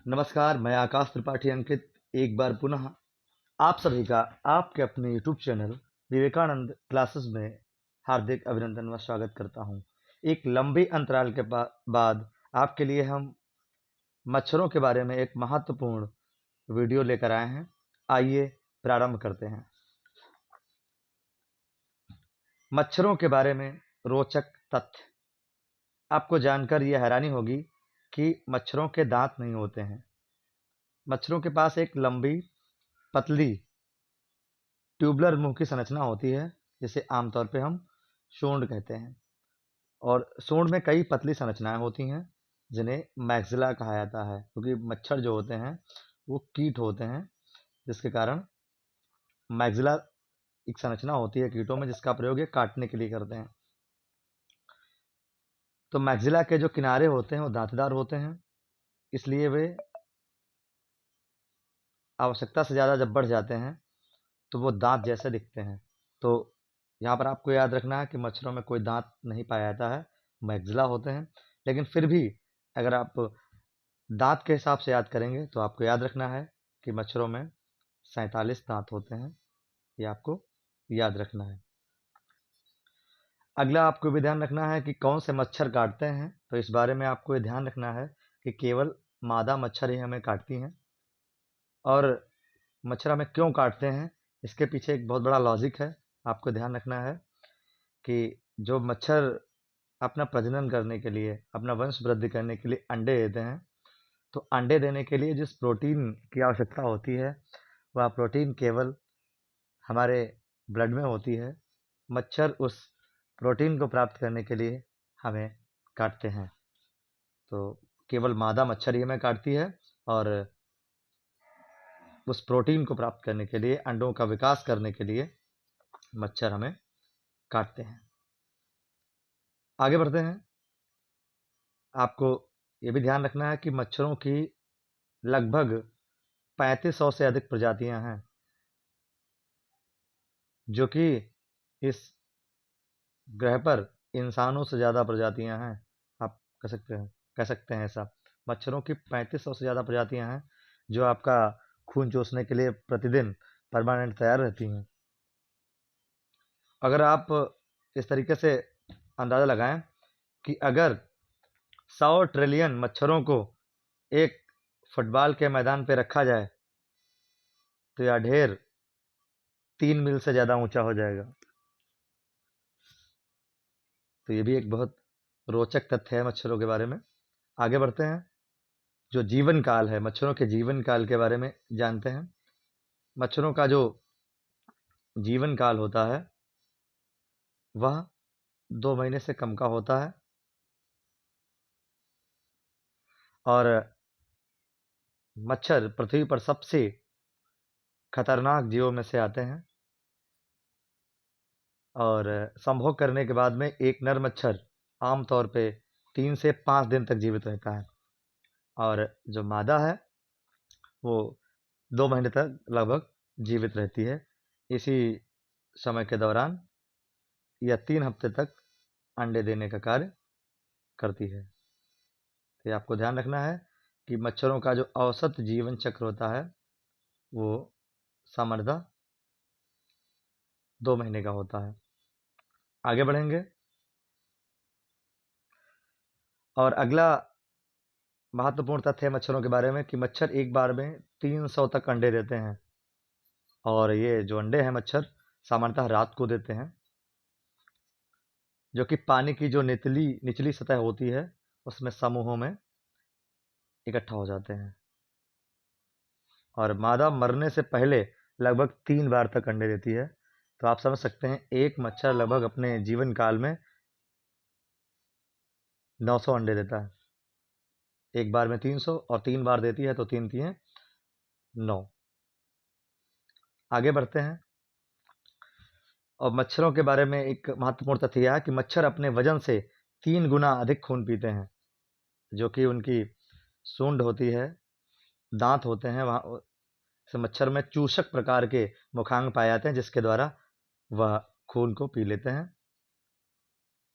नमस्कार, मैं आकाश त्रिपाठी अंकित एक बार पुनः आप सभी का आपके अपने यूट्यूब चैनल विवेकानंद क्लासेस में हार्दिक अभिनंदन व स्वागत करता हूं। एक लंबे अंतराल के बाद आपके लिए हम मच्छरों के बारे में एक महत्वपूर्ण वीडियो लेकर आए हैं। आइए प्रारंभ करते हैं। मच्छरों के बारे में रोचक तथ्य। आपको जानकर यह हैरानी होगी कि मच्छरों के दांत नहीं होते हैं। मच्छरों के पास एक लंबी पतली ट्यूबुलर मुंह की संरचना होती है, जिसे आमतौर पे हम सूंड कहते हैं। और सूंड में कई पतली संरचनाएं होती हैं, जिन्हें मैक्सिला कहा जाता है, क्योंकि मच्छर जो होते हैं वो कीट होते हैं, जिसके कारण मैक्सिला एक संरचना होती है कीटों में, जिसका प्रयोग ये काटने के लिए करते हैं। तो मैक्सिला के जो किनारे होते हैं वो दांतेदार होते हैं, इसलिए वे आवश्यकता से ज़्यादा जब बढ़ जाते हैं तो वो दांत जैसे दिखते हैं। तो यहाँ पर आपको याद रखना है कि मच्छरों में कोई दांत नहीं पाया जाता है, मैक्सिला होते हैं। लेकिन फिर भी अगर आप दांत के हिसाब से याद करेंगे तो आपको याद रखना है कि मच्छरों में 47 दांत होते हैं। ये आपको याद रखना है। अगला आपको भी ध्यान रखना है कि कौन से मच्छर काटते हैं। तो इस बारे में आपको ये ध्यान रखना है कि केवल मादा मच्छर ही हमें काटती हैं। और मच्छर हमें क्यों काटते हैं, इसके पीछे एक बहुत बड़ा लॉजिक है। आपको ध्यान रखना है कि जो मच्छर अपना प्रजनन करने के लिए, अपना वंश वृद्धि करने के लिए अंडे देते हैं, तो अंडे देने के लिए जिस प्रोटीन की आवश्यकता होती है, वह प्रोटीन केवल हमारे ब्लड में होती है। मच्छर उस प्रोटीन को प्राप्त करने के लिए हमें काटते हैं। तो केवल मादा मच्छर ही हमें काटती है, और उस प्रोटीन को प्राप्त करने के लिए, अंडों का विकास करने के लिए मच्छर हमें काटते हैं। आगे बढ़ते हैं। आपको ये भी ध्यान रखना है कि मच्छरों की लगभग 3500 से अधिक प्रजातियां हैं, जो कि इस ग्रह पर इंसानों से ज़्यादा प्रजातियां हैं। आप कह सकते हैं ऐसा। मच्छरों की 3500 से ज़्यादा प्रजातियां हैं, जो आपका खून चूसने के लिए प्रतिदिन परमानेंट तैयार रहती हैं। अगर आप इस तरीके से अंदाज़ा लगाएं कि अगर 100 ट्रिलियन मच्छरों को एक फुटबॉल के मैदान पर रखा जाए, तो यह ढेर 3 मील से ज़्यादा ऊंचा हो जाएगा। तो ये भी एक बहुत रोचक तथ्य है मच्छरों के बारे में। आगे बढ़ते हैं। जो जीवन काल है, मच्छरों के जीवन काल के बारे में जानते हैं। मच्छरों का जो जीवन काल होता है वह 2 महीने से कम का होता है, और मच्छर पृथ्वी पर सबसे खतरनाक जीवों में से आते हैं। और संभोग करने के बाद में एक नर मच्छर आमतौर पे 3 से 5 दिन तक जीवित रहता है, और जो मादा है वो 2 महीने तक लगभग जीवित रहती है। इसी समय के दौरान यह 3 हफ्ते तक अंडे देने का कार्य करती है। तो आपको ध्यान रखना है कि मच्छरों का जो औसत जीवन चक्र होता है वो सामान्यतः 2 महीने का होता है। आगे बढ़ेंगे। और अगला महत्वपूर्ण तथ्य है मच्छरों के बारे में कि मच्छर एक बार में 300 तक अंडे देते हैं। और ये जो अंडे हैं मच्छर सामान्यतः रात को देते हैं, जो कि पानी की जो निचली सतह होती है उसमें समूहों में इकट्ठा हो जाते हैं। और मादा मरने से पहले लगभग 3 बार तक अंडे देती है। तो आप समझ सकते हैं एक मच्छर लगभग अपने जीवन काल में 900 अंडे देता है। एक बार में 300, और 3 बार देती है तो 3 3 9। आगे बढ़ते हैं। और मच्छरों के बारे में एक महत्वपूर्ण तथ्य यह है कि मच्छर अपने वजन से 3 गुना अधिक खून पीते हैं। जो कि उनकी सूंड होती है, दांत होते हैं, वहाँ से मच्छर में चूषक प्रकार के मुखांग पाए जाते हैं, जिसके द्वारा वह खून को पी लेते हैं।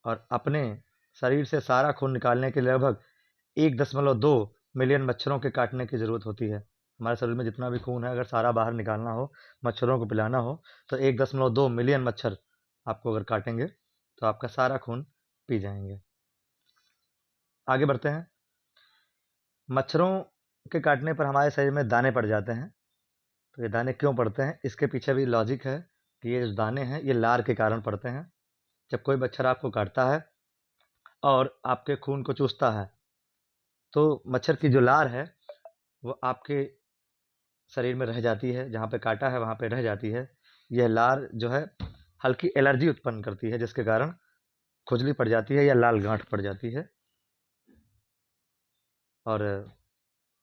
और अपने शरीर से सारा खून निकालने के लिए लगभग 1.2 मिलियन मच्छरों के काटने की ज़रूरत होती है। हमारे शरीर में जितना भी खून है, अगर सारा बाहर निकालना हो, मच्छरों को पिलाना हो, तो 1.2 मिलियन मच्छर आपको अगर काटेंगे तो आपका सारा खून पी जाएंगे। आगे बढ़ते हैं। मच्छरों के काटने पर हमारे शरीर में दाने पड़ जाते हैं। तो ये दाने क्यों पड़ते हैं, इसके पीछे भी लॉजिक है कि ये जो दाने हैं ये लार के कारण पड़ते हैं। जब कोई मच्छर आपको काटता है और आपके खून को चूसता है, तो मच्छर की जो लार है वो आपके शरीर में रह जाती है, जहाँ पे काटा है वहाँ पे रह जाती है। यह लार जो है हल्की एलर्जी उत्पन्न करती है, जिसके कारण खुजली पड़ जाती है या लाल गांठ पड़ जाती है। और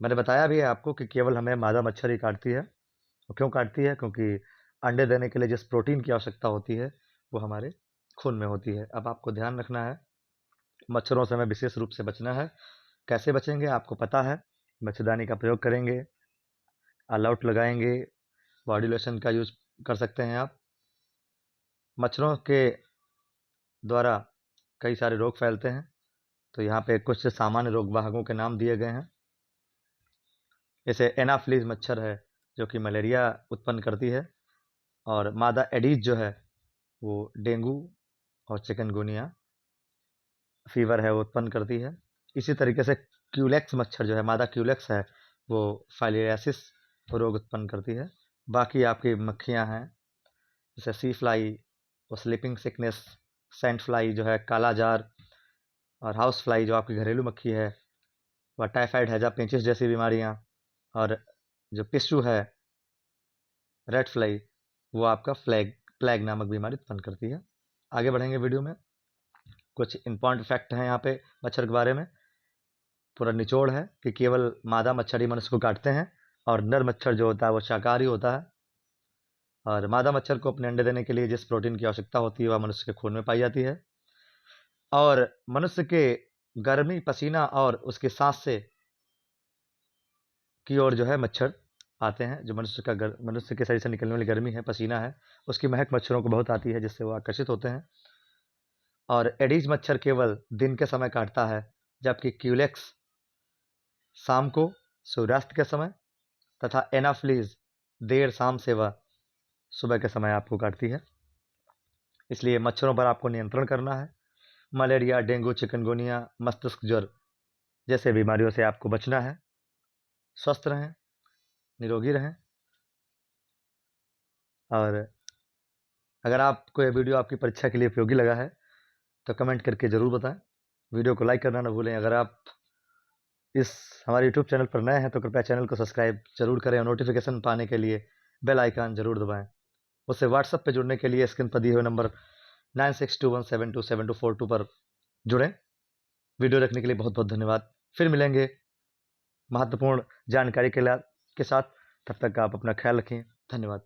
मैंने बताया भी है आपको कि केवल हमें मादा मच्छर ही काटती है। और क्यों काटती है, क्योंकि अंडे देने के लिए जिस प्रोटीन की आवश्यकता होती है वो हमारे खून में होती है। अब आपको ध्यान रखना है, मच्छरों से हमें विशेष रूप से बचना है। कैसे बचेंगे आपको पता है, मच्छरदानी का प्रयोग करेंगे, ऑल आउट लगाएंगे, बॉडी लोशन का यूज कर सकते हैं आप। मच्छरों के द्वारा कई सारे रोग फैलते हैं, तो यहाँ पे कुछ सामान्य रोग वाहकों के नाम दिए गए हैं। जैसे एनाफ्लीज मच्छर है जो कि मलेरिया उत्पन्न करती है, और मादा एडीज जो है वो डेंगू और चिकनगुनिया फीवर है वो उत्पन्न करती है। इसी तरीके से क्यूलेक्स मच्छर जो है, मादा क्यूलेक्स है, वो फाइलियासिस रोग उत्पन्न करती है। बाकी आपकी मक्खियाँ हैं जैसे सी फ्लाई, वो स्लीपिंग सिकनेस, सेंट फ्लाई जो है काला जार, और हाउस फ्लाई जो आपकी घरेलू मक्खी है, वह टाइफाइड हैजा पेचिस जैसी बीमारियाँ, और जो पिस्सू है रेड फ्लाई, वो आपका प्लेग नामक बीमारी उत्पन्न करती है। आगे बढ़ेंगे वीडियो में। कुछ इंपॉर्टेंट फैक्ट हैं यहाँ पे मच्छर के बारे में। पूरा निचोड़ है कि केवल मादा मच्छर ही मनुष्य को काटते हैं, और नर मच्छर जो होता है वो शाकाहारी होता है। और मादा मच्छर को अपने अंडे देने के लिए जिस प्रोटीन की आवश्यकता होती है वह मनुष्य के खून में पाई जाती है। और मनुष्य के गर्मी, पसीना और उसके सांस से की ओर जो है मच्छर आते हैं। जो मनुष्य के शरीर से निकलने वाली गर्मी है, पसीना है, उसकी महक मच्छरों को बहुत आती है, जिससे वो आकर्षित होते हैं। और एडीज मच्छर केवल दिन के समय काटता है, जबकि क्यूलेक्स शाम को, सूर्यास्त के समय, तथा एनाफ्लीज देर शाम से वह सुबह के समय आपको काटती है। इसलिए मच्छरों पर आपको नियंत्रण करना है। मलेरिया, डेंगू, चिकनगुनिया, मस्तिष्क ज्वर जैसे बीमारियों से आपको बचना है। स्वस्थ रहें, निरोगी रहें। और अगर आपको यह वीडियो आपकी परीक्षा के लिए उपयोगी लगा है तो कमेंट करके ज़रूर बताएं। वीडियो को लाइक करना ना भूलें। अगर आप इस हमारे यूट्यूब चैनल पर नए हैं तो कृपया चैनल को सब्सक्राइब जरूर करें, और नोटिफिकेशन पाने के लिए बेल आइकन जरूर दबाएं। उससे व्हाट्सएप पे जुड़ने के लिए स्क्रीन पर दिए हुए नंबर 9621727242 पर जुड़ें। वीडियो देखने के लिए बहुत बहुत धन्यवाद। फिर मिलेंगे महत्वपूर्ण जानकारी के साथ। तब तक आप अपना ख्याल रखें। धन्यवाद।